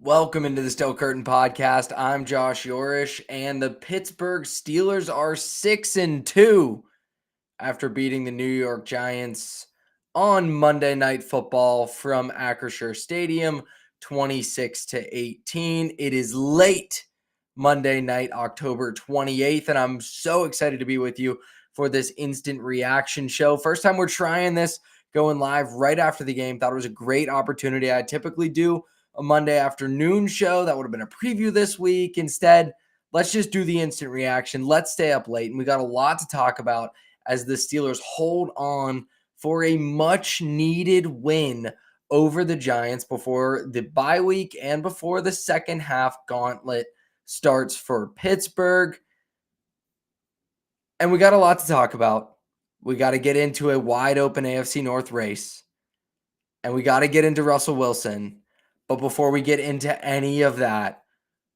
Welcome into the Still Curtain podcast. I'm Josh Yourish, and the Pittsburgh Steelers are 6-2 after beating the New York Giants on Monday Night Football from Acrisure Stadium, 26-18. It is late Monday night, October 28th, and I'm so excited to be with you for this instant reaction show. First time we're trying this, going live right after the game. Thought it was a great opportunity. I typically do a Monday afternoon show. That would have been a preview this week. Instead, let's just do the instant reaction. Let's stay up late. And we got a lot to talk about as the Steelers hold on for a much needed win over the Giants before the bye week and before the second half gauntlet starts for Pittsburgh. And we got a lot to talk about. We got to get into a wide open AFC North race. And we got to get into Russell Wilson. But before we get into any of that,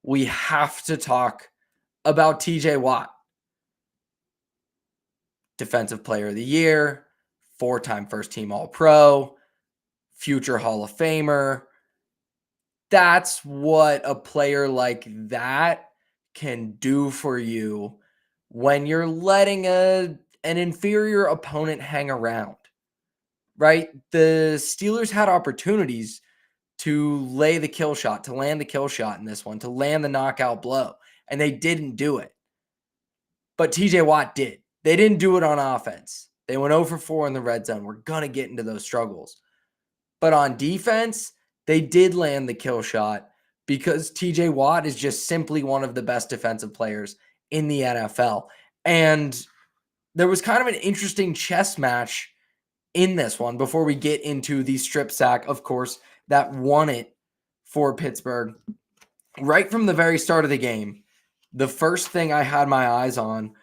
we have to talk about TJ Watt. Defensive Player of the Year, 4-time first-team All-Pro, future Hall of Famer. That's what a player like that can do for you when you're letting an inferior opponent hang around, right? The Steelers had opportunities to lay the kill shot, to land the kill shot in this one, to land the knockout blow, and they didn't do it. But TJ Watt did. They didn't do it on offense. They went 0 for 4 in the red zone. We're going to get into those struggles. But on defense, they did land the kill shot because TJ Watt is just simply one of the best defensive players in the NFL. And there was kind of an interesting chess match in this one before we get into the strip sack, of course, that won it for Pittsburgh. Right from the very start of the game, the first thing I had my eyes on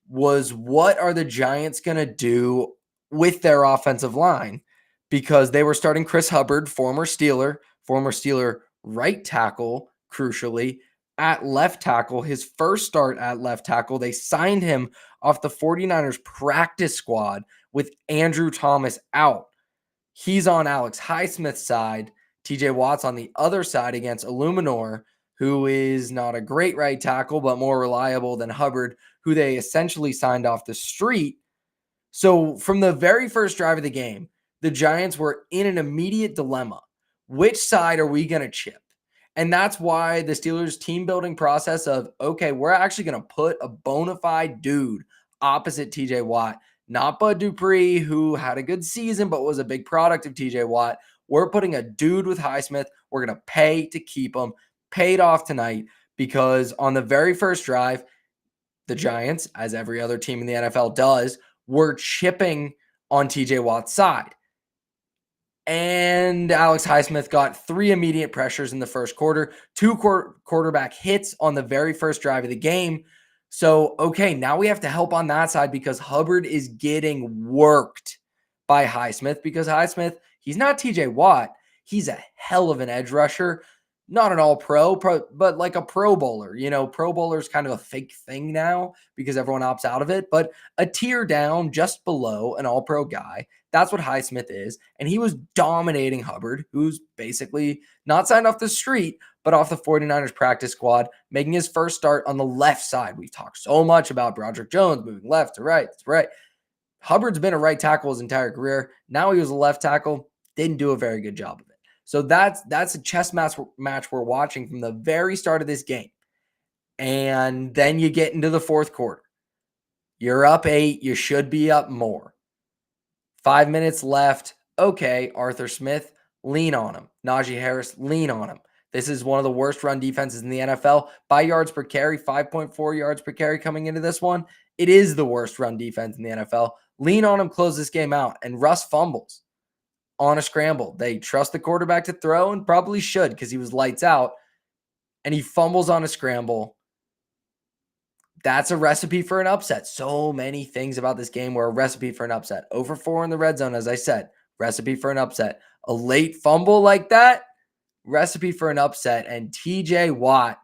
was what are the Giants going to do with their offensive line? Because they were starting Chris Hubbard, former Steeler right tackle, crucially, at left tackle, his first start at left tackle. They signed him off the 49ers practice squad with Andrew Thomas out. He's on Alex Highsmith's side. TJ Watt's on the other side against Illuminor, who is not a great right tackle, but more reliable than Hubbard, who they essentially signed off the street. So from the very first drive of the game, the Giants were in an immediate dilemma. Which side are we going to chip? And that's why the Steelers' team building process of, okay, we're actually going to put a bona fide dude opposite TJ Watt, not Bud Dupree, who had a good season but was a big product of TJ Watt. We're putting a dude with Highsmith. We're going to pay to keep him. Paid off tonight because on the very first drive, the Giants, as every other team in the NFL does, were chipping on TJ Watt's side. And Alex Highsmith got 3 immediate pressures in the first quarter, 2 quarterback hits on the very first drive of the game. So, okay, now we have to help on that side because Hubbard is getting worked by Highsmith because Highsmith, he's not TJ Watt. He's a hell of an edge rusher. Not an all-pro, but like a Pro Bowler. You know, Pro Bowler is kind of a fake thing now because everyone opts out of it. But a tier down just below an all-pro guy, that's what Highsmith is. And he was dominating Hubbard, who's basically not signed off the street, but off the 49ers practice squad, making his first start on the left side. We've talked so much about Broderick Jones moving left to right. That's right. Hubbard's been a right tackle his entire career. Now he was a left tackle. Didn't do a very good job of it. So that's a chess match we're watching from the very start of this game. And then you get into the fourth quarter. You're up 8. You should be up more. 5 minutes left. Okay, Arthur Smith, lean on him. Najee Harris, lean on him. This is one of the worst run defenses in the NFL. By yards per carry, 5.4 yards per carry coming into this one. It is the worst run defense in the NFL. Lean on him, close this game out. And Russ fumbles on a scramble. They trust the quarterback to throw and probably should because he was lights out. And he fumbles on a scramble. That's a recipe for an upset. So many things about this game were a recipe for an upset. 0 for 4 in the red zone, as I said. Recipe for an upset. A late fumble like that, recipe for an upset. And TJ Watt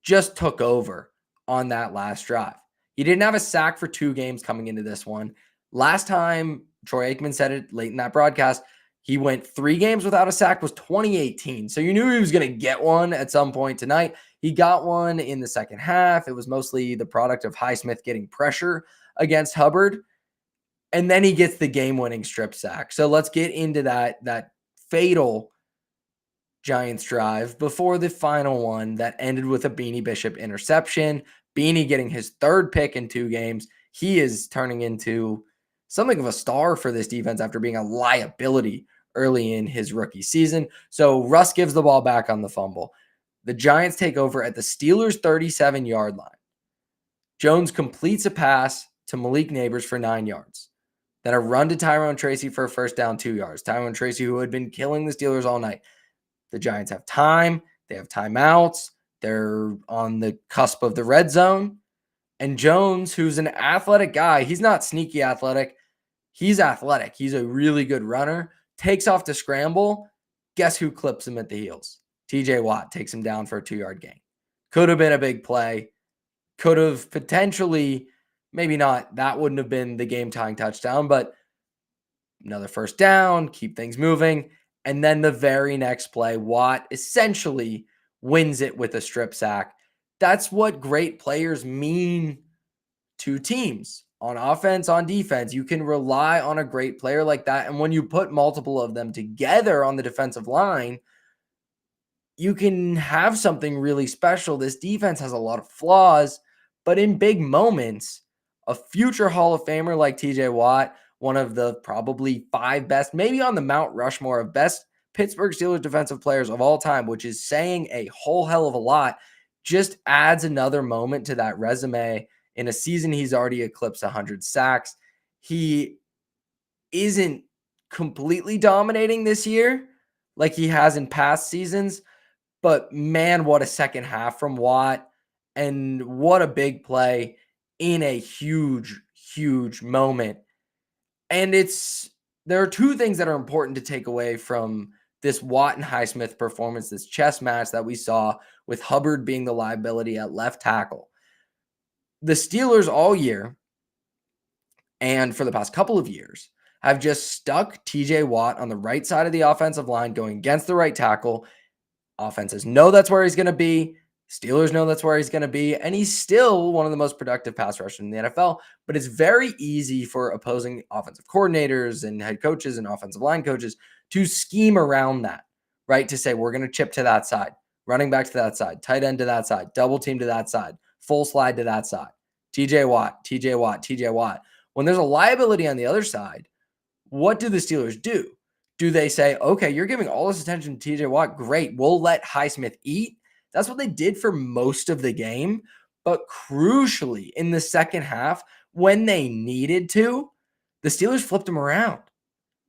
just took over on that last drive. He didn't have a sack for 2 games coming into this one. Last time, Troy Aikman said it late in that broadcast, He went 3 games without a sack, was 2018. So you knew he was going to get one at some point tonight. He got one in the second half. It was mostly the product of Highsmith getting pressure against Hubbard. And then he gets the game-winning strip sack. So let's get into that fatal Giants drive before the final one that ended with a Beanie Bishop interception. Beanie getting his 3rd pick in 2 games. He is turning into something of a star for this defense after being a liability early in his rookie season. So Russ gives the ball back on the fumble. The Giants take over at the Steelers' 37-yard line. Jones completes a pass to Malik Neighbors for 9 yards. Then a run to Tyrone Tracy for a first down, 2 yards. Tyrone Tracy, who had been killing the Steelers all night. The Giants have time. They have timeouts. They're on the cusp of the red zone. And Jones, who's an athletic guy, he's not sneaky athletic. He's athletic. He's a really good runner. Takes off to scramble. Guess who clips him at the heels? TJ Watt takes him down for a 2-yard gain. Could have been a big play. Could have potentially, maybe not, that wouldn't have been the game-tying touchdown, but another first down, keep things moving. And then the very next play, Watt essentially wins it with a strip sack. That's what great players mean to teams on offense, on defense. You can rely on a great player like that. And when you put multiple of them together on the defensive line, you can have something really special. This defense has a lot of flaws, but in big moments, a future Hall of Famer like TJ Watt, one of the probably 5 best, maybe on the Mount Rushmore of best Pittsburgh Steelers defensive players of all time, which is saying a whole hell of a lot, just adds another moment to that resume. In a season, he's already eclipsed 100 sacks. He isn't completely dominating this year like he has in past seasons, but man, what a second half from Watt, and what a big play in a huge, huge moment. And there are 2 things that are important to take away from this Watt and Highsmith performance, this chess match that we saw with Hubbard being the liability at left tackle. The Steelers all year, and for the past couple of years, have just stuck TJ Watt on the right side of the offensive line going against the right tackle. Offenses know that's where he's going to be. Steelers know that's where he's going to be. And he's still one of the most productive pass rushers in the NFL. But it's very easy for opposing offensive coordinators and head coaches and offensive line coaches to scheme around that, right? To say, we're going to chip to that side, running back to that side, tight end to that side, double team to that side, full slide to that side. TJ Watt, TJ Watt, TJ Watt. When there's a liability on the other side, what do the Steelers do? Do they say, okay, you're giving all this attention to TJ Watt? Great. We'll let Highsmith eat. That's what they did for most of the game. But crucially, in the second half, when they needed to, the Steelers flipped him around.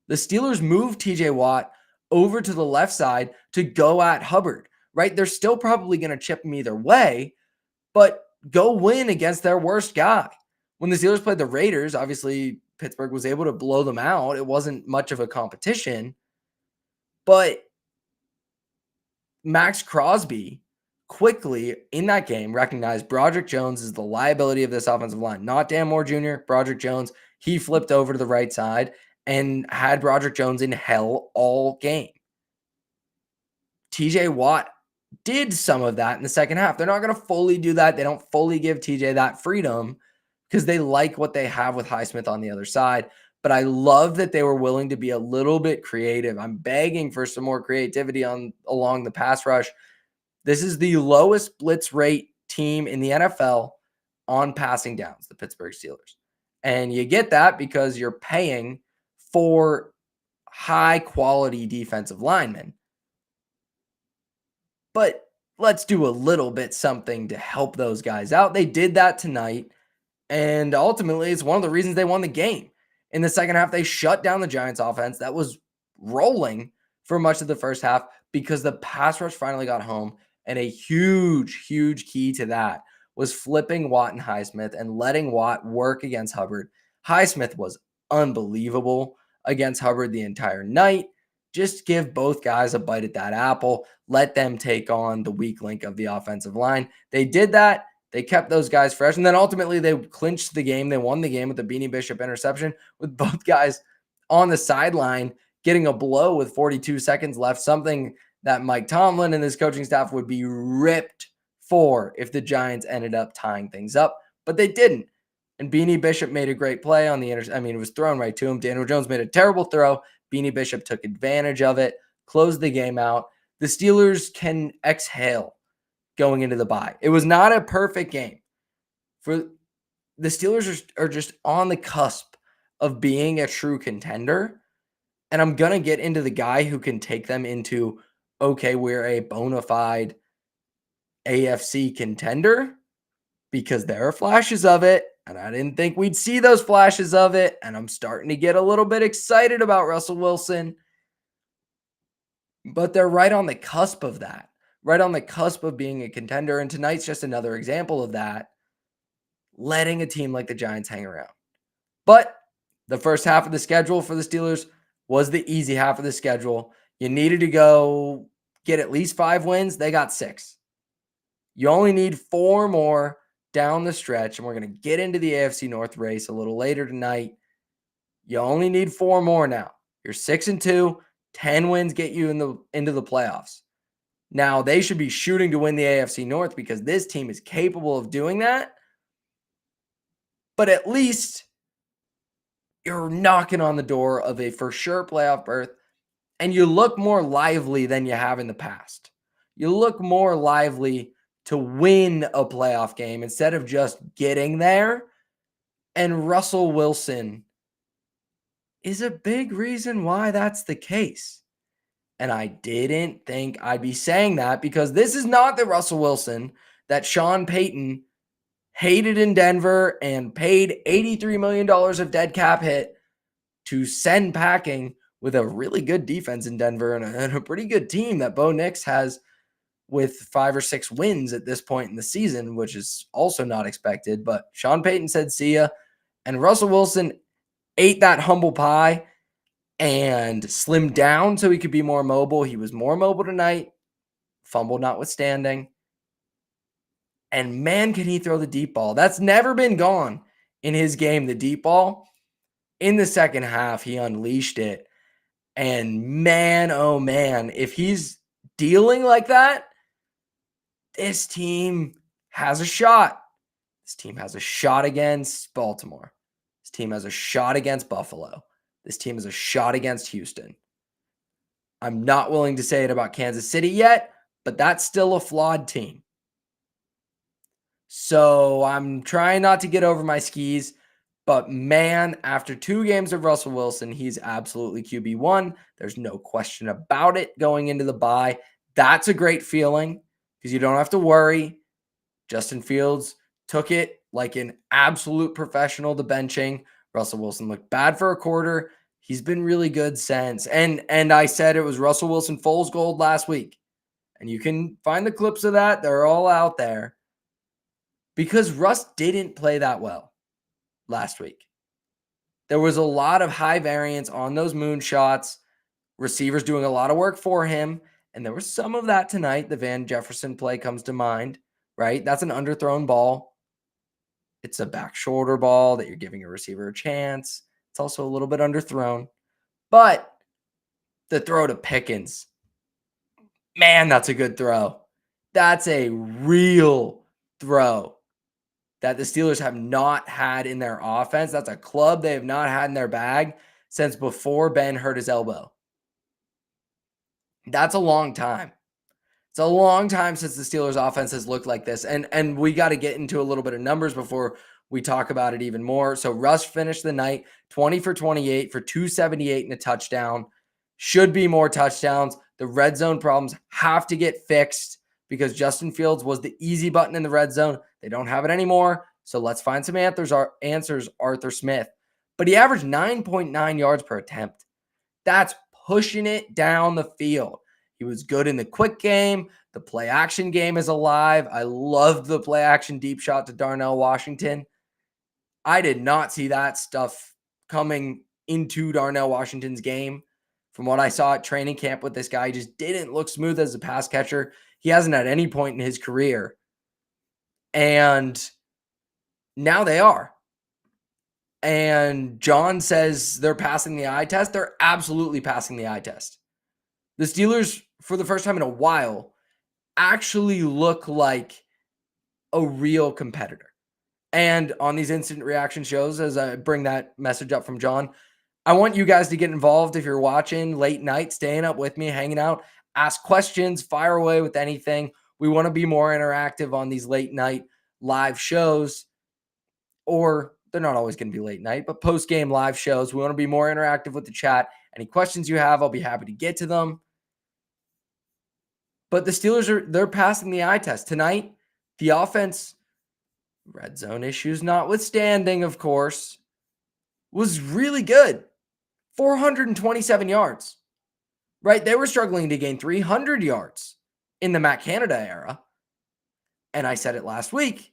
The Steelers moved TJ Watt over to the left side to go at Hubbard, right? They're still probably going to chip him either way, but go win against their worst guy. When the Steelers played the Raiders, obviously Pittsburgh was able to blow them out. It wasn't much of a competition, but Max Crosby quickly in that game recognized Broderick Jones is the liability of this offensive line, not Dan Moore Jr., Broderick Jones. He flipped over to the right side and had Broderick Jones in hell all game. TJ Watt did some of that in the second half. They're not going to fully do that. They don't fully give TJ that freedom because they like what they have with Highsmith on the other side. But I love that they were willing to be a little bit creative. I'm begging for some more creativity along the pass rush. This is the lowest blitz rate team in the NFL on passing downs, the Pittsburgh Steelers. And you get that because you're paying for high quality defensive linemen. But let's do a little bit something to help those guys out. They did that tonight. And ultimately, it's one of the reasons they won the game. In the second half, they shut down the Giants offense that was rolling for much of the first half because the pass rush finally got home. And a huge, huge key to that was flipping Watt and Highsmith and letting Watt work against Hubbard. Highsmith was unbelievable against Hubbard the entire night. Just give both guys a bite at that apple. Let them take on the weak link of the offensive line. They did that. They kept those guys fresh. And then ultimately they clinched the game. They won the game with the Beanie Bishop interception with both guys on the sideline getting a blow with 42 seconds left, something that Mike Tomlin and his coaching staff would be ripped for if the Giants ended up tying things up, but they didn't. And Beanie Bishop made a great play on the it was thrown right to him. Daniel Jones made a terrible throw. Beanie Bishop took advantage of it, closed the game out. The Steelers can exhale going into the bye. It was not a perfect game. For the Steelers are just on the cusp of being a true contender. And I'm going to get into the guy who can take them into, okay, we're a bona fide AFC contender, because there are flashes of it. And I didn't think we'd see those flashes of it. And I'm starting to get a little bit excited about Russell Wilson. But they're right on the cusp of that, right on the cusp of being a contender. And tonight's just another example of that, letting a team like the Giants hang around. But the first half of the schedule for the Steelers was the easy half of the schedule. You needed to go get at least 5 wins. They got 6. You only need 4 more down the stretch, and we're going to get into the AFC North race a little later tonight. You only need 4 more now. You're 6-2. 10 wins get you into the playoffs. Now, they should be shooting to win the AFC North because this team is capable of doing that. But at least you're knocking on the door of a for sure playoff berth, and you look more lively than you have in the past. You look more lively to win a playoff game instead of just getting there. And Russell Wilson is a big reason why that's the case. And I didn't think I'd be saying that, because this is not the Russell Wilson that Sean Payton hated in Denver and paid $83 million of dead cap hit to send packing, with a really good defense in Denver and a pretty good team that Bo Nix has with 5 or 6 wins at this point in the season, which is also not expected. But Sean Payton said, see ya. And Russell Wilson ate that humble pie and slimmed down so he could be more mobile. He was more mobile tonight, fumble notwithstanding. And man, can he throw the deep ball. That's never been gone in his game, the deep ball. In the second half, he unleashed it. And man, oh man, if he's dealing like that, this team has a shot. This team has a shot against Baltimore. This team has a shot against Buffalo. This team has a shot against Houston. I'm not willing to say it about Kansas City yet, but that's still a flawed team. So I'm trying not to get over my skis. But man, after 2 games of Russell Wilson, he's absolutely QB1. There's no question about it going into the bye. That's a great feeling because you don't have to worry. Justin Fields took it like an absolute professional to benching. Russell Wilson looked bad for a quarter. He's been really good since. And I said it was Russell Wilson Foles gold last week. And you can find the clips of that. They're all out there. Because Russ didn't play that well last week. There was a lot of high variance on those moonshots, receivers doing a lot of work for him, and there was some of that tonight. The Van Jefferson play comes to mind, right? That's an underthrown ball. It's a back shoulder ball that you're giving a receiver a chance. It's also a little bit underthrown. But the throw to Pickens, man, that's a good throw. That's a real throw that the Steelers have not had in their offense. That's a club they have not had in their bag since before Ben hurt his elbow. That's a long time. It's a long time since the Steelers offense has looked like this. And we got to get into a little bit of numbers before we talk about it even more. So Russ finished the night 20 for 28 for 278 and a touchdown. Should be more touchdowns. The red zone problems have to get fixed because Justin Fields was the easy button in the red zone. They don't have it anymore. So let's find some answers, Arthur Smith. But he averaged 9.9 yards per attempt. That's pushing it down the field. He was good in the quick game. The play action game is alive. I loved the play action deep shot to Darnell Washington. I did not see that stuff coming into Darnell Washington's game. From what I saw at training camp with this guy, he just didn't look smooth as a pass catcher. He hasn't at any point in his career. And now they are. And John says they're passing the eye test. They're absolutely passing the eye test. The Steelers, for the first time in a while, actually look like a real competitor. And on these instant reaction shows, as I bring that message up from John, I want you guys to get involved if you're watching late night, staying up with me, hanging out, ask questions, fire away with anything. We want to be more interactive on these late night live shows, or they're not always going to be late night, but post game live shows. We want to be more interactive with the chat. Any questions you have, I'll be happy to get to them. But the Steelers they're passing the eye test tonight. The offense, red zone issues notwithstanding, of course, was really good. 427 yards, right? They were struggling to gain 300 yards in the Matt Canada era. And I said it last week.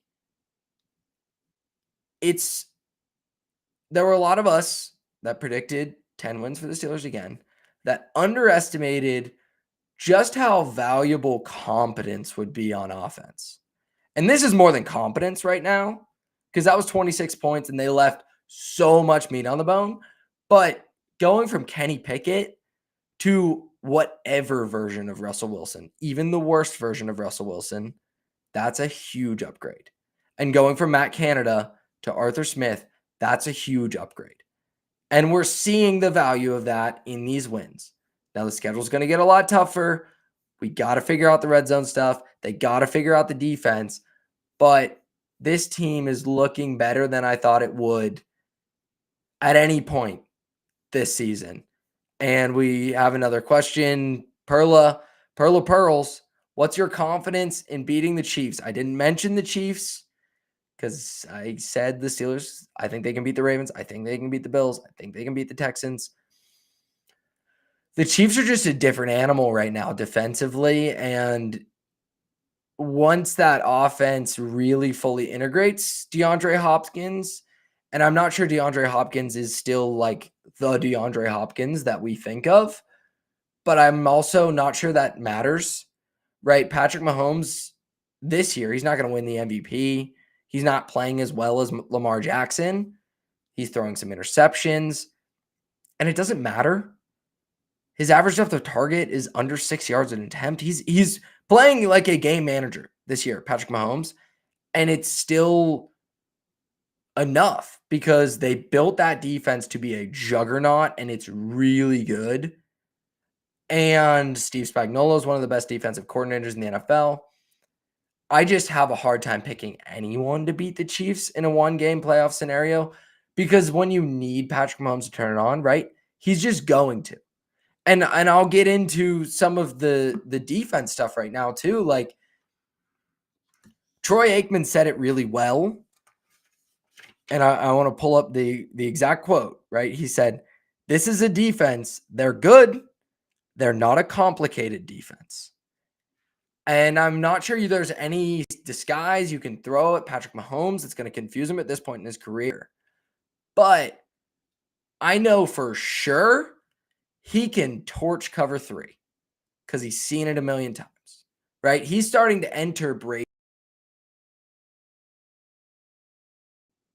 There were a lot of us that predicted 10 wins for the Steelers again that underestimated just how valuable competence would be on offense. And this is more than competence right now, because that was 26 points and they left so much meat on the bone. But going from Kenny Pickett to whatever version of Russell Wilson, even the worst version of Russell Wilson, that's a huge upgrade. And going from Matt Canada to Arthur Smith, that's a huge upgrade. And we're seeing the value of that in these wins. Now the schedule's going to get a lot tougher. We got to figure out the red zone stuff. They got to figure out the defense. But this team is looking better than I thought it would at any point this season. And we have another question. Perla Pearls, what's your confidence in beating the Chiefs? I didn't mention the Chiefs because I said the Steelers. I think they can beat the Ravens. I think they can beat the Bills. I think they can beat the Texans. The Chiefs are just a different animal right now defensively. And once that offense really fully integrates DeAndre Hopkins, and I'm not sure DeAndre Hopkins is still like the DeAndre Hopkins that we think of, but I'm also not sure that matters, right? Patrick Mahomes this year, he's not going to win the MVP. He's not playing as well as Lamar Jackson. He's throwing some interceptions, and it doesn't matter. His average depth of target is under 6 yards an attempt. He's playing like a game manager this year, Patrick Mahomes, and it's still enough because they built that defense to be a juggernaut, and it's really good. And Steve Spagnuolo is one of the best defensive coordinators in the NFL. I just have a hard time picking anyone to beat the Chiefs in a one-game playoff scenario because when you need Patrick Mahomes to turn it on, right, he's just going to. And I'll get into some of the defense stuff right now too. Like Troy Aikman said it really well. And I want to pull up the exact quote, right? He said, "This is a defense. They're good. They're not a complicated defense." And I'm not sure there's any disguise you can throw at Patrick Mahomes that's going to confuse him at this point in his career. But I know for sure he can torch cover 3 because he's seen it a million times, right? He's starting to enter Brady.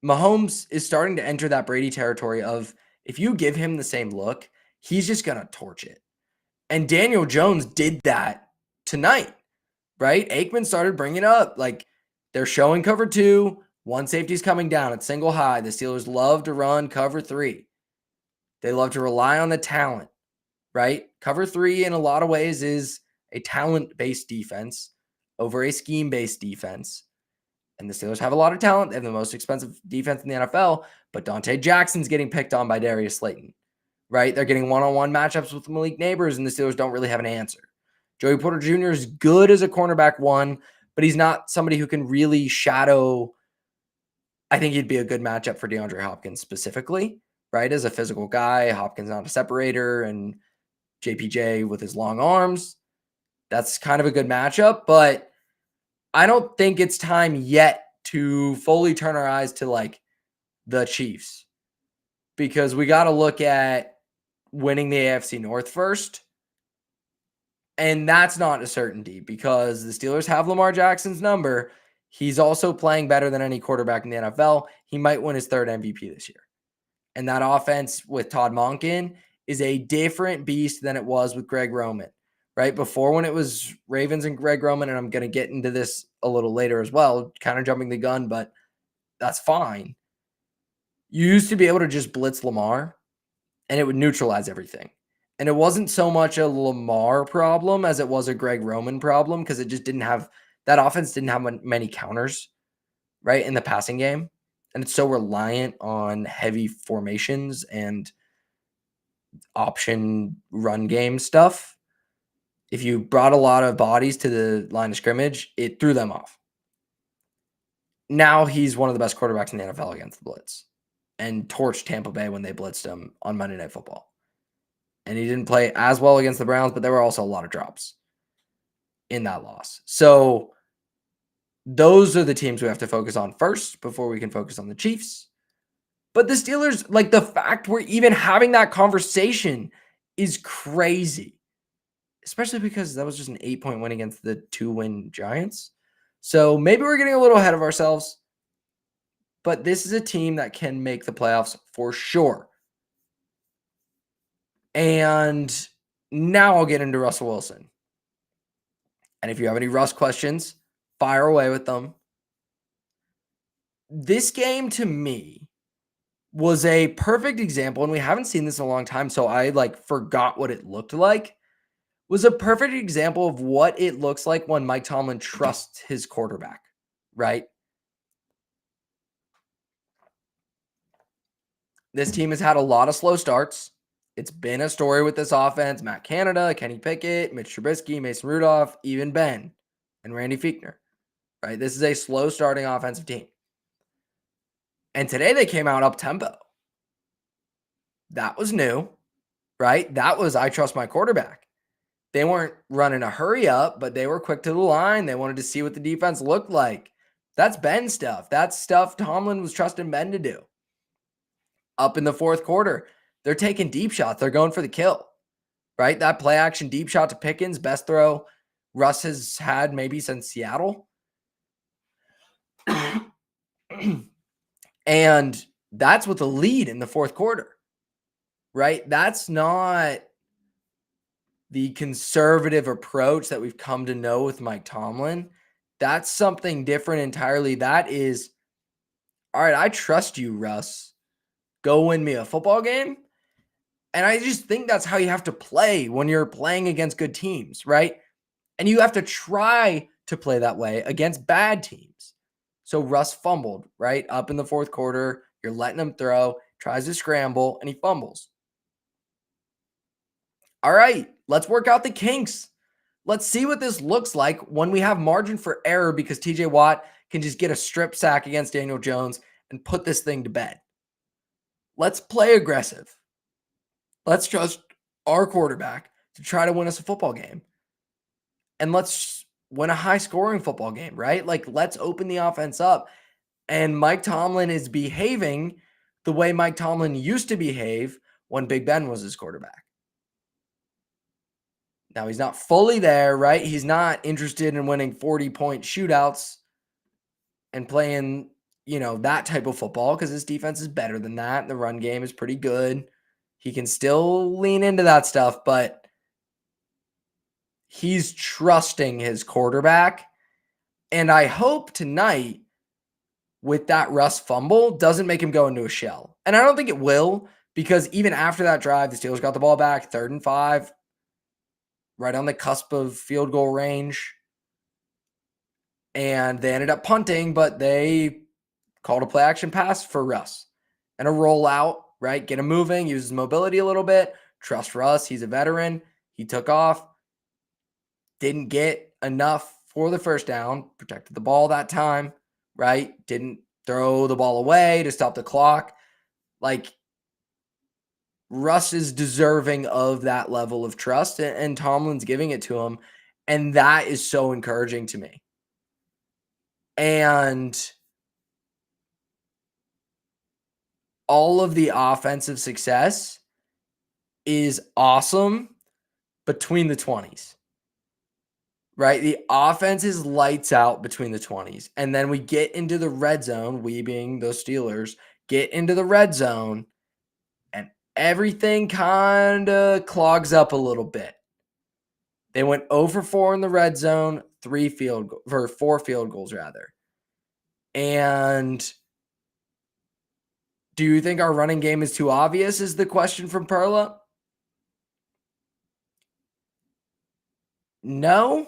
Mahomes is starting to enter that Brady territory of if you give him the same look, he's just going to torch it. And Daniel Jones did that tonight, right? Aikman started bringing it up. Like they're showing cover 2. One safety's coming down. It's single high. The Steelers love to run cover 3. They love to rely on the talent, right? Cover 3 in a lot of ways is a talent-based defense over a scheme-based defense. And the Steelers have a lot of talent. They have the most expensive defense in the NFL, but Dante Jackson's getting picked on by Darius Slayton, right? They're getting one-on-one matchups with Malik Neighbors, and the Steelers don't really have an answer. Joey Porter Jr. is good as a cornerback 1, but he's not somebody who can really shadow. I think he'd be a good matchup for DeAndre Hopkins specifically, right? As a physical guy, Hopkins not a separator, and JPJ with his long arms. That's kind of a good matchup, but I don't think it's time yet to fully turn our eyes to like the Chiefs because we got to look at winning the AFC North first. And that's not a certainty because the Steelers have Lamar Jackson's number. He's also playing better than any quarterback in the NFL. He might win his 3rd MVP this year. And that offense with Todd Monken is a different beast than it was with Greg Roman, right? Before, when it was Ravens and Greg Roman, and I'm going to get into this a little later as well, kind of jumping the gun, but that's fine. You used to be able to just blitz Lamar and it would neutralize everything. And it wasn't so much a Lamar problem as it was a Greg Roman problem, because it just didn't have, that offense didn't have many counters, right, in the passing game. And it's so reliant on heavy formations and option run game stuff. If you brought a lot of bodies to the line of scrimmage, it threw them off. Now he's one of the best quarterbacks in the NFL against the blitz, and torched Tampa Bay when they blitzed him on Monday Night Football. And he didn't play as well against the Browns, but there were also a lot of drops in that loss. So those are the teams we have to focus on first before we can focus on the Chiefs. But the Steelers, like, the fact we're even having that conversation is crazy, especially because that was just an 8-point win against the 2-win Giants. So maybe we're getting a little ahead of ourselves, but this is a team that can make the playoffs for sure. And now I'll get into Russell Wilson. And if you have any Russ questions, fire away with them. This game, to me, was a perfect example, and we haven't seen this in a long time, so I forgot what it looked like. Was a perfect example of what it looks like when Mike Tomlin trusts his quarterback, right? This team has had a lot of slow starts. It's been a story with this offense. Matt Canada, Kenny Pickett, Mitch Trubisky, Mason Rudolph, even Ben and Randy Fichtner, right? This is a slow starting offensive team. And today they came out up tempo. That was new, right? That was, I trust my quarterback. They weren't running a hurry up, but they were quick to the line. They wanted to see what the defense looked like. That's Ben stuff. That's stuff Tomlin was trusting Ben to do. Up in the fourth quarter, they're taking deep shots. They're going for the kill, right? That play action deep shot to Pickens, best throw Russ has had maybe since Seattle. And that's with the lead in the fourth quarter, right? That's not the conservative approach that we've come to know with Mike Tomlin. That's something different entirely. That is, all right, I trust you, Russ. Go win me a football game. And I just think that's how you have to play when you're playing against good teams, right? And you have to try to play that way against bad teams. So Russ fumbled, right? Up in the fourth quarter, you're letting him throw, tries to scramble, and he fumbles. All right, let's work out the kinks. Let's see what this looks like when we have margin for error, because TJ Watt can just get a strip sack against Daniel Jones and put this thing to bed. Let's play aggressive. Let's trust our quarterback to try to win us a football game. And let's win a high-scoring football game, right? Let's open the offense up. And Mike Tomlin is behaving the way Mike Tomlin used to behave when Big Ben was his quarterback. Now, he's not fully there, right? He's not interested in winning 40-point shootouts and playing, that type of football, because his defense is better than that. The run game is pretty good. He can still lean into that stuff, but he's trusting his quarterback. And I hope tonight, with that Russ fumble, doesn't make him go into a shell. And I don't think it will, because even after that drive, the Steelers got the ball back, 3rd and 5, right on the cusp of field goal range. And they ended up punting, but they called a play action pass for Russ and a rollout, right? Get him moving, use his mobility a little bit. Trust Russ. He's a veteran. He took off. Didn't get enough for the first down. Protected the ball that time, right? Didn't throw the ball away to stop the clock. Russ is deserving of that level of trust, and Tomlin's giving it to him. And that is so encouraging to me. And all of the offensive success is awesome between the 20s, right? The offense is lights out between the 20s. And then we get into the red zone, we being those Steelers, get into the red zone, everything kind of clogs up a little bit. They went 0 for 4 in the red zone, 4 field goals rather. And do you think our running game is too obvious is the question from Perla? No.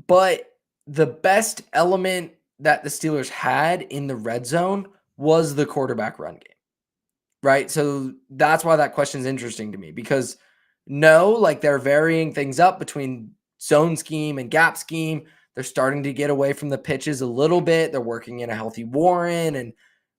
But the best element that the Steelers had in the red zone was the quarterback run game, right? So that's why that question is interesting to me because no, like they're varying things up between zone scheme and gap scheme. They're starting to get away from the pitches a little bit. They're working in a healthy Warren and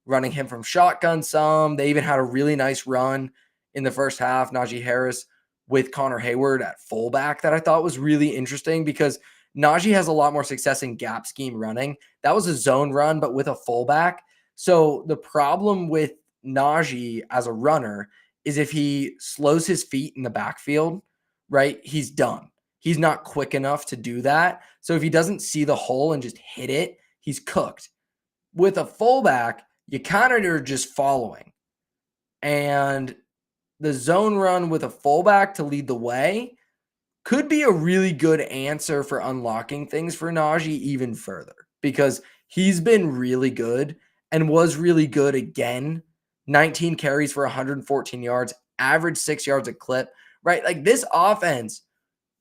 running him from shotgun some. They even had a really nice run in the first half, Najee Harris with Connor Hayward at fullback that I thought was really interesting because Najee has a lot more success in gap scheme running. That was a zone run, but with a fullback. So the problem with Najee as a runner is if he slows his feet in the backfield, right, he's done. He's not quick enough to do that. So if he doesn't see the hole and just hit it, he's cooked. With a fullback, you kind of are just following. And the zone run with a fullback to lead the way could be a really good answer for unlocking things for Najee even further because he's been really good and was really good again. 19 carries for 114 yards, average 6 yards a clip, right? Like this offense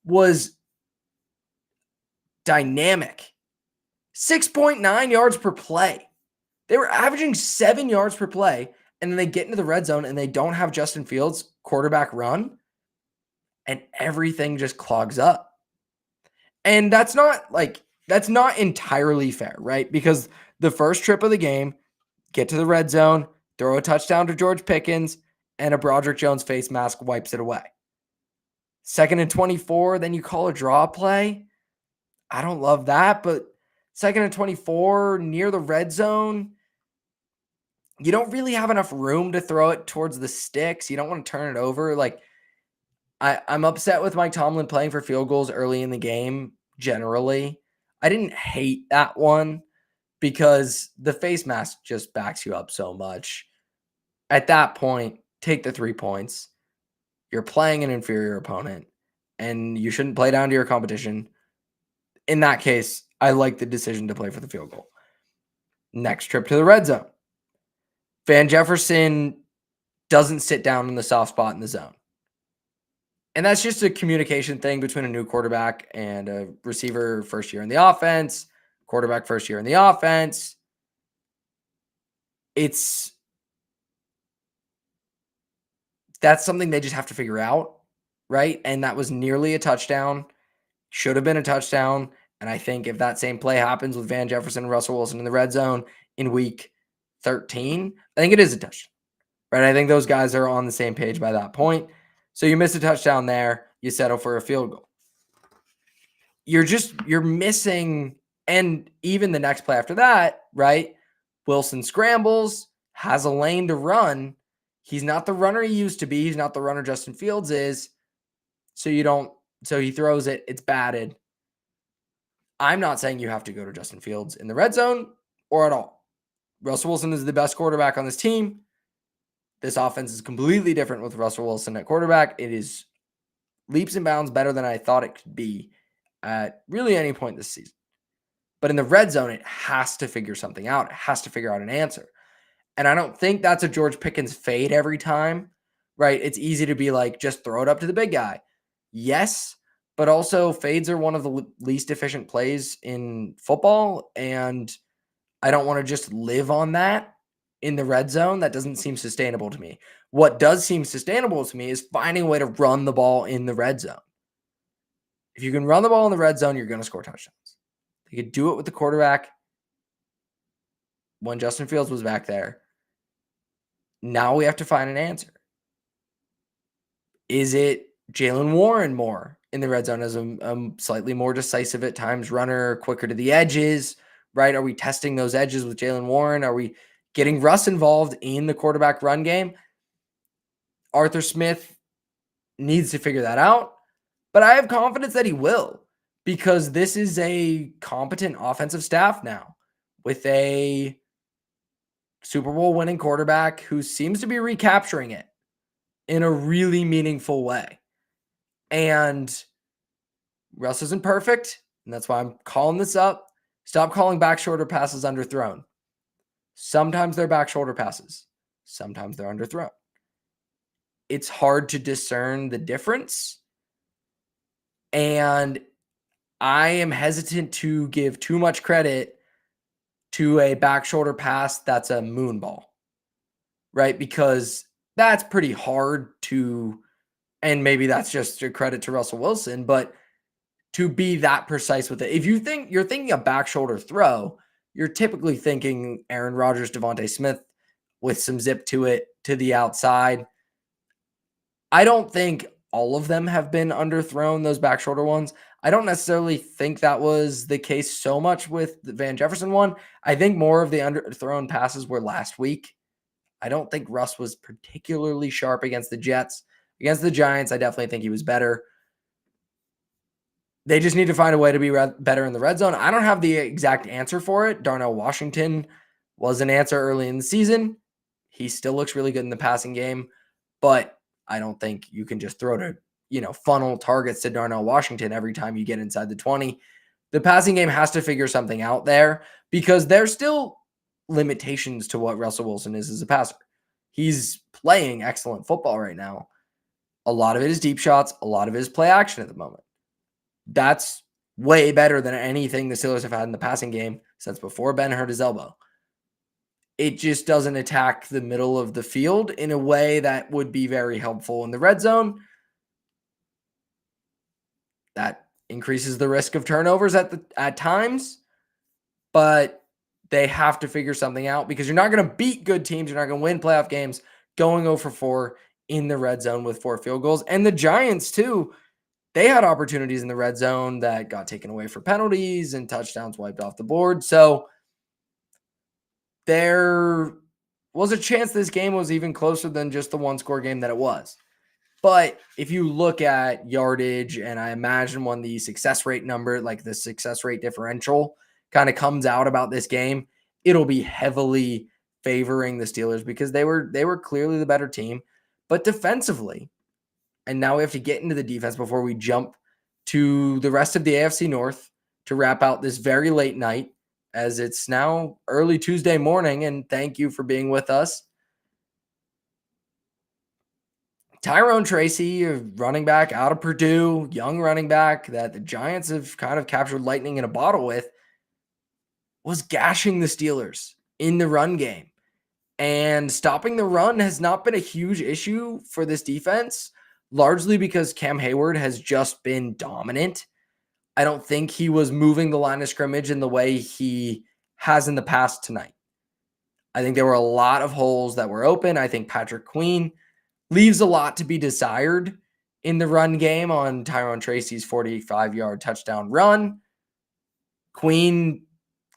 was dynamic. 6.9 yards per play. They were averaging 7 yards per play, and then they get into the red zone and they don't have Justin Fields quarterback run, and everything just clogs up. And that's not entirely fair, right? Because the first trip of the game, get to the red zone, throw a touchdown to George Pickens, and a Broderick Jones face mask wipes it away. 2nd and 24, then you call a draw play. I don't love that, but 2nd and 24 near the red zone, you don't really have enough room to throw it towards the sticks. You don't want to turn it over. Like, I'm upset with Mike Tomlin playing for field goals early in the game, generally. I didn't hate that one because the face mask just backs you up so much. At that point, take the 3 points. You're playing an inferior opponent, and you shouldn't play down to your competition. In that case, I like the decision to play for the field goal. Next trip to the red zone. Van Jefferson doesn't sit down in the soft spot in the zone. And that's just a communication thing between a new quarterback and a receiver first year in the offense, quarterback first year in the offense. That's something they just have to figure out, right? And that was nearly a touchdown. Should have been a touchdown. And I think if that same play happens with Van Jefferson and Russell Wilson in the red zone in week 13, I think it is a touchdown, right? I think those guys are on the same page by that point. So you miss a touchdown there, you settle for a field goal. You're missing, and even the next play after that, right? Wilson scrambles, has a lane to run. He's not the runner he used to be. He's not the runner Justin Fields is. So he throws it. It's batted. I'm not saying you have to go to Justin Fields in the red zone or at all. Russell Wilson is the best quarterback on this team. This offense is completely different with Russell Wilson at quarterback. It is leaps and bounds better than I thought it could be at really any point this season. But in the red zone, it has to figure something out. It has to figure out an answer. And I don't think that's a George Pickens fade every time, right? It's easy to be like, just throw it up to the big guy. Yes, but also fades are one of the least efficient plays in football. And I don't want to just live on that in the red zone. That doesn't seem sustainable to me. What does seem sustainable to me is finding a way to run the ball in the red zone. If you can run the ball in the red zone, you're going to score touchdowns. They could do it with the quarterback when Justin Fields was back there. Now we have to find an answer. Is it Jalen Warren more in the red zone as a slightly more decisive at times runner, quicker to the edges, right? Are we testing those edges with Jalen Warren? Are we getting Russ involved in the quarterback run game? Arthur Smith needs to figure that out, but I have confidence that he will because this is a competent offensive staff now with a Super Bowl winning quarterback who seems to be recapturing it in a really meaningful way. And Russ isn't perfect, and that's why I'm calling this up. Stop calling back shoulder passes underthrown. Sometimes they're back shoulder passes. Sometimes they're underthrown. It's hard to discern the difference. And I am hesitant to give too much credit to a back shoulder pass that's a moon ball, right? Because that's pretty hard to, and maybe that's just a credit to Russell Wilson, but to be that precise with it. If you think you're thinking a back shoulder throw, you're typically thinking Aaron Rodgers, Devontae Smith with some zip to it to the outside. I don't think all of them have been underthrown, those back shoulder ones. I don't necessarily think that was the case so much with the Van Jefferson one. I think more of the underthrown passes were last week. I don't think Russ was particularly sharp against the Jets. Against the Giants, I definitely think he was better. They just need to find a way to be better in the red zone. I don't have the exact answer for it. Darnell Washington was an answer early in the season. He still looks really good in the passing game, but I don't think you can just throw to, funnel targets to Darnell Washington every time you get inside the 20. The passing game has to figure something out there because there's still limitations to what Russell Wilson is as a passer. He's playing excellent football right now. A lot of it is deep shots. A lot of it is play action at the moment. That's way better than anything the Steelers have had in the passing game since before Ben hurt his elbow. It just doesn't attack the middle of the field in a way that would be very helpful in the red zone. That increases the risk of turnovers at times, but they have to figure something out because you're not going to beat good teams. You're not going to win playoff games going 0 for 4 in the red zone with 4 field goals. And the Giants, too, they had opportunities in the red zone that got taken away for penalties and touchdowns wiped off the board. So there was a chance this game was even closer than just the one-score game that it was. But if you look at yardage, and I imagine when the success rate number, like the success rate differential, kind of comes out about this game, it'll be heavily favoring the Steelers because they were clearly the better team. But defensively, and now we have to get into the defense before we jump to the rest of the AFC North to wrap out this very late night, as it's now early Tuesday morning, and thank you for being with us. Tyrone Tracy, a running back out of Purdue, young running back that the Giants have kind of captured lightning in a bottle with, was gashing the Steelers in the run game. And stopping the run has not been a huge issue for this defense, largely because Cam Hayward has just been dominant. I don't think he was moving the line of scrimmage in the way he has in the past tonight. I think there were a lot of holes that were open. I think Patrick Queen leaves a lot to be desired in the run game on Tyrone Tracy's 45-yard touchdown run. Queen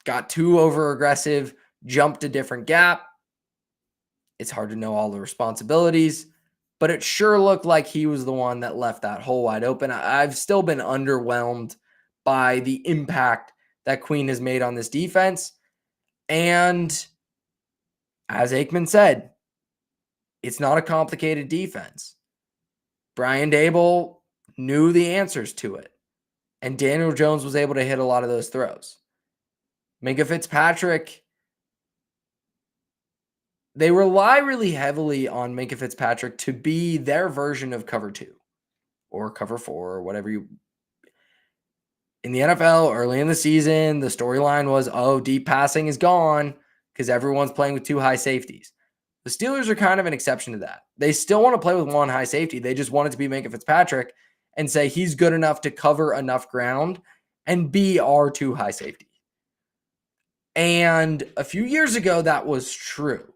got too over-aggressive, jumped a different gap. It's hard to know all the responsibilities, but it sure looked like he was the one that left that hole wide open. I've still been underwhelmed by the impact that Queen has made on this defense. And as Aikman said, it's not a complicated defense. Brian Daboll knew the answers to it, and Daniel Jones was able to hit a lot of those throws. Minkah Fitzpatrick, they rely really heavily on Minkah Fitzpatrick to be their version of cover 2 or cover 4 or whatever you. In the NFL, early in the season, the storyline was, deep passing is gone because everyone's playing with 2 high safeties. The Steelers are kind of an exception to that. They still want to play with 1 high safety. They just want it to be Minkah Fitzpatrick and say he's good enough to cover enough ground and be our 2 high safety. And a few years ago, that was true.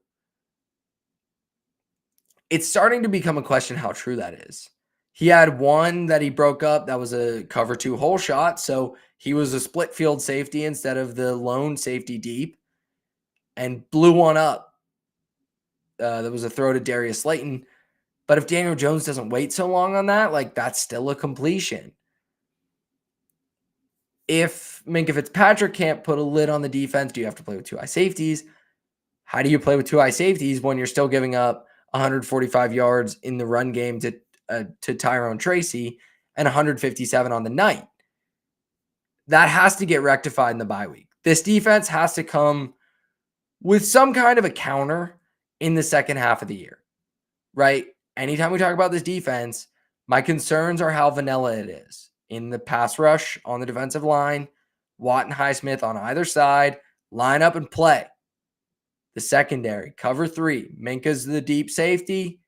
It's starting to become a question how true that is. He had one that he broke up that was a cover 2 hole shot, so he was a split field safety instead of the lone safety deep and blew one up. There was a throw to Darius Slayton. But if Daniel Jones doesn't wait so long on that, that's still a completion. If Minkah Fitzpatrick can't put a lid on the defense, do you have to play with 2 high safeties? How do you play with two high safeties when you're still giving up 145 yards in the run game to Tyrone Tracy and 157 on the night? That has to get rectified in the bye week. This defense has to come with some kind of a counter in the second half of the year, right? Anytime we talk about this defense, my concerns are how vanilla it is in the pass rush on the defensive line, Watt and Highsmith on either side, line up and play. The secondary, cover three, Minka's the deep safety,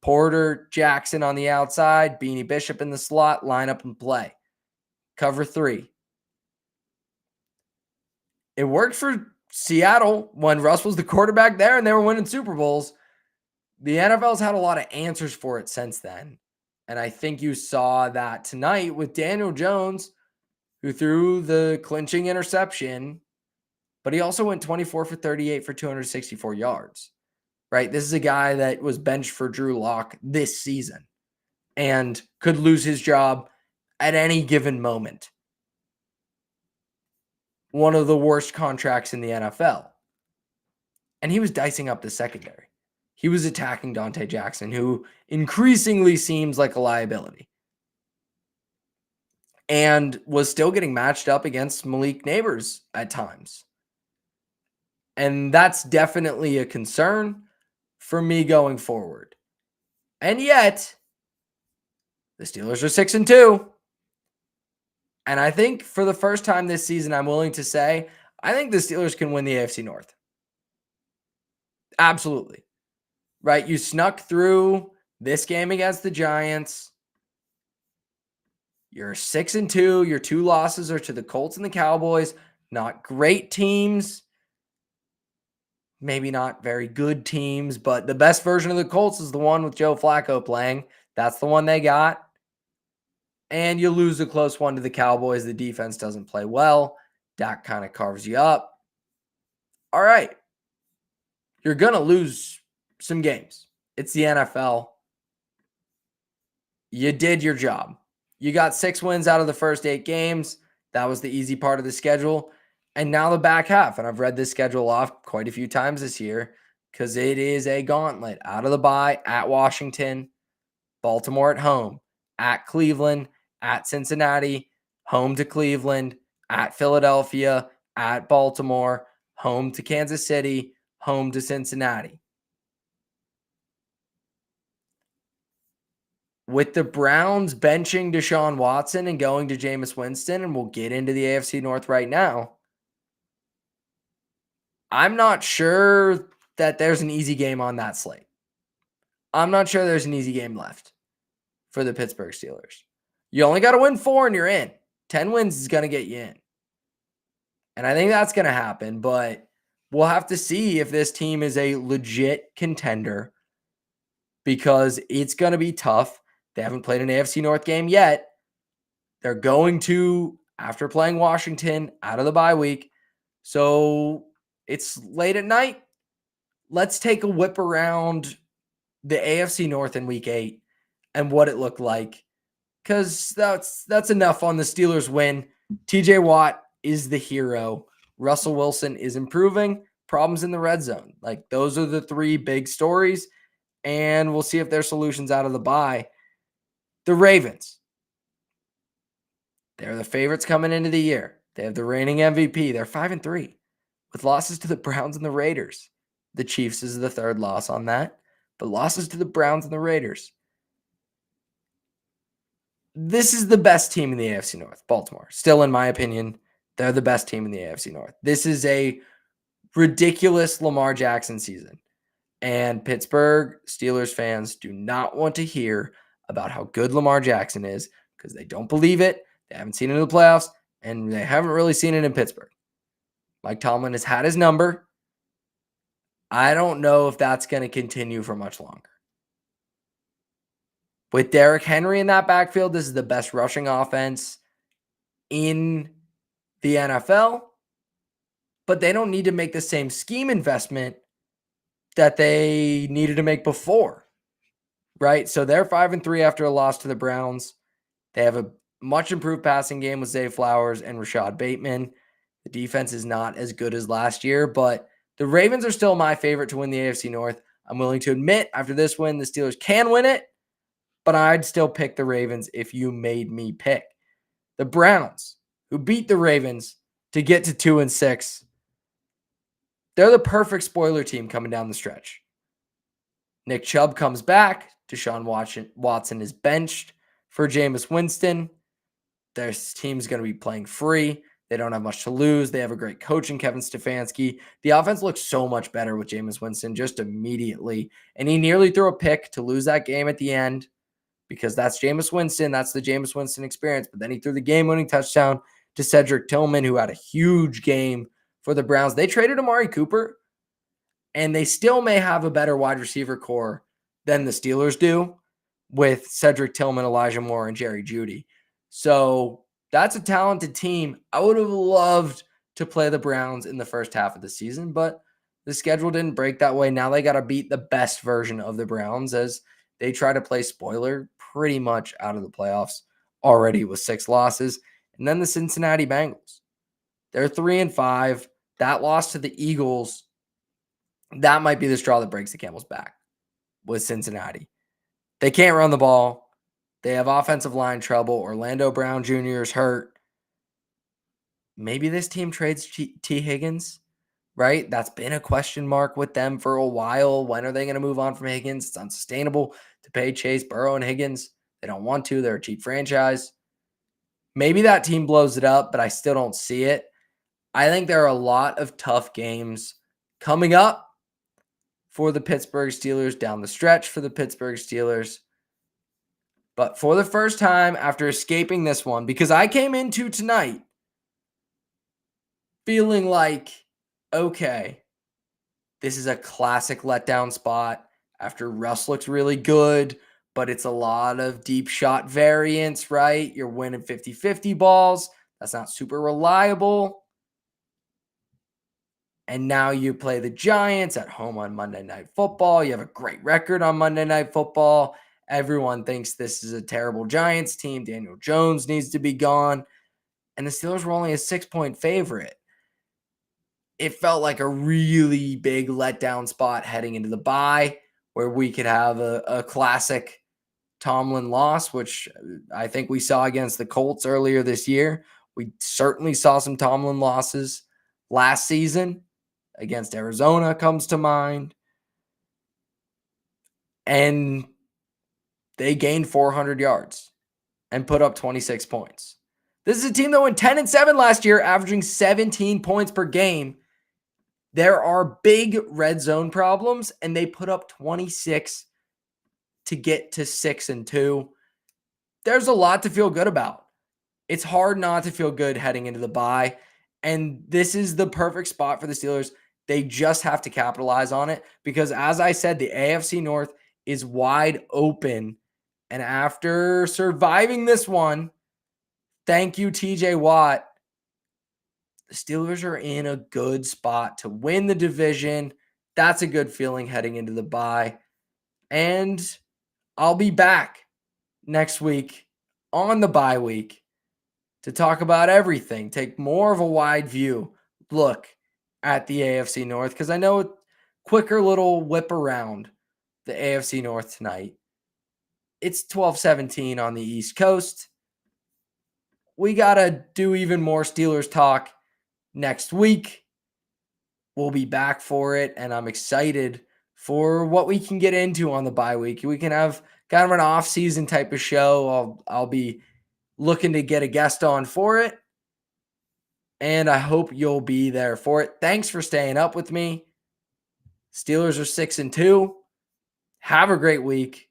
Porter, Jackson on the outside, Beanie Bishop in the slot, line up and play. Cover three. It worked for Seattle when Russ was the quarterback there and they were winning Super Bowls. The NFL's had a lot of answers for it since then. And I think you saw that tonight with Daniel Jones, who threw the clinching interception, but he also went 24 for 38 for 264 yards, right? This is a guy that was benched for Drew Lock this season and could lose his job at any given moment. One of the worst contracts in the NFL. And he was dicing up the secondary. He was attacking Dante Jackson, who increasingly seems like a liability. And was still getting matched up against Malik Neighbors at times. And that's definitely a concern for me going forward. And yet, the Steelers are 6-2. And I think for the first time this season, I'm willing to say, I think the Steelers can win the AFC North. Absolutely. Right? You snuck through this game against the Giants. You're 6-2. Your two losses are to the Colts and the Cowboys. Not great teams. Maybe not very good teams, but the best version of the Colts is the one with Joe Flacco playing. That's the one they got. And you lose a close one to the Cowboys. The defense doesn't play well. Dak kind of carves you up. All right. You're going to lose some games. It's the NFL. You did your job. You got 6 wins out of the first 8 games. That was the easy part of the schedule. And now the back half. And I've read this schedule off quite a few times this year because it is a gauntlet. Out of the bye, at Washington, Baltimore at home, at Cleveland, at Cincinnati, home to Cleveland, at Philadelphia, at Baltimore, home to Kansas City, home to Cincinnati. With the Browns benching Deshaun Watson and going to Jameis Winston, and we'll get into the AFC North right now, I'm not sure that there's an easy game on that slate. I'm not sure there's an easy game left for the Pittsburgh Steelers. You only got to win 4 and you're in. 10 wins is going to get you in. And I think that's going to happen, but we'll have to see if this team is a legit contender because it's going to be tough. They haven't played an AFC North game yet. They're going to, after playing Washington out of the bye week. So it's late at night. Let's take a whip around the AFC North in week 8 and what it looked like. Because that's enough on the Steelers win. TJ Watt is the hero. Russell Wilson is improving. Problems in the red zone. Like, those are the 3 big stories. And we'll see if there's solutions out of the bye. The Ravens. They're the favorites coming into the year. They have the reigning MVP. They're 5-3 with losses to the Browns and the Raiders. The Chiefs is the 3rd loss on that, but losses to the Browns and the Raiders. This is the best team in the AFC North, Baltimore. Still, in my opinion, they're the best team in the AFC North. This is a ridiculous Lamar Jackson season. And Pittsburgh Steelers fans do not want to hear about how good Lamar Jackson is because they don't believe it. They haven't seen it in the playoffs, and they haven't really seen it in Pittsburgh. Mike Tomlin has had his number. I don't know if that's going to continue for much longer. With Derrick Henry in that backfield, this is the best rushing offense in the NFL, but they don't need to make the same scheme investment that they needed to make before, right? So they're 5-3 after a loss to the Browns. They have a much improved passing game with Zay Flowers and Rashad Bateman. The defense is not as good as last year, but The Ravens are still my favorite to win the AFC North. I'm willing to admit after this win, the Steelers can win it, but I'd still pick the Ravens if you made me pick. The Browns, who beat the Ravens to get to 2-6, they're the perfect spoiler team coming down the stretch. Nick Chubb comes back. Deshaun Watson is benched for Jameis Winston. Their team's going to be playing free. They don't have much to lose. They have a great coach in Kevin Stefanski. The offense looks so much better with Jameis Winston just immediately. And he nearly threw a pick to lose that game at the end because that's Jameis Winston. That's the Jameis Winston experience. But then he threw the game-winning touchdown to Cedric Tillman, who had a huge game for the Browns. They traded Amari Cooper, and they still may have a better wide receiver core than the Steelers do with Cedric Tillman, Elijah Moore, and Jerry Jeudy. So that's a talented team. I would have loved to play the Browns in the first half of the season, but the schedule didn't break that way. Now they got to beat the best version of the Browns as they try to play spoiler pretty much out of the playoffs already with 6 losses. And then the Cincinnati Bengals. They're 3-5. That loss to the Eagles, that might be the straw that breaks the camel's back with Cincinnati. They can't run the ball. They have offensive line trouble. Orlando Brown Jr. is hurt. Maybe this team trades T. Higgins, right? That's been a question mark with them for a while. When are they going to move on from Higgins? It's unsustainable to pay Chase, Burrow, and Higgins. They don't want to. They're a cheap franchise. Maybe that team blows it up, but I still don't see it. I think there are a lot of tough games coming up for the Pittsburgh Steelers, down the stretch for the Pittsburgh Steelers. But for the first time after escaping this one, because I came into tonight feeling like, okay, this is a classic letdown spot after Russ looks really good, but it's a lot of deep shot variance, right? You're winning 50-50 balls. That's not super reliable. And now you play the Giants at home on Monday Night Football. You have a great record on Monday Night Football. Everyone thinks this is a terrible Giants team. Daniel Jones needs to be gone. And the Steelers were only a 6-point favorite. It felt like a really big letdown spot heading into the bye where we could have a classic Tomlin loss, which I think we saw against the Colts earlier this year. We certainly saw some Tomlin losses last season. Against Arizona comes to mind. And they gained 400 yards and put up 26 points. This is a team that went 10-7 last year, averaging 17 points per game. There are big red zone problems, and they put up 26 to get to 6-2. There's a lot to feel good about. It's hard not to feel good heading into the bye, and this is the perfect spot for the Steelers. They just have to capitalize on it because, as I said, the AFC North is wide open. And after surviving this one, thank you, TJ Watt, the Steelers are in a good spot to win the division. That's a good feeling heading into the bye. And I'll be back next week on the bye week to talk about everything, take more of a wide view look at the AFC North, because I know a quicker little whip around the AFC North tonight. It's 12:17 on the East Coast. We got to do even more Steelers talk next week. We'll be back for it, and I'm excited for what we can get into on the bye week. We can have kind of an off-season type of show. I'll be looking to get a guest on for it, and I hope you'll be there for it. Thanks for staying up with me. Steelers are 6-2. Have a great week.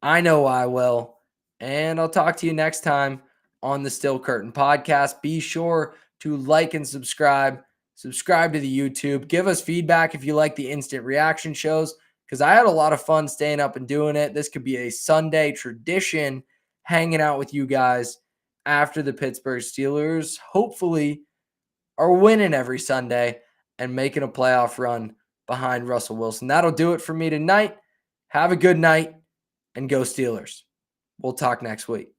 I know I will. And I'll talk to you next time on the Still Curtain podcast. Be sure to like and subscribe. Subscribe to the YouTube. Give us feedback if you like the instant reaction shows, because I had a lot of fun staying up and doing it. This could be a Sunday tradition, hanging out with you guys after the Pittsburgh Steelers hopefully are winning every Sunday and making a playoff run behind Russell Wilson. That'll do it for me tonight. Have a good night and go Steelers. We'll talk next week.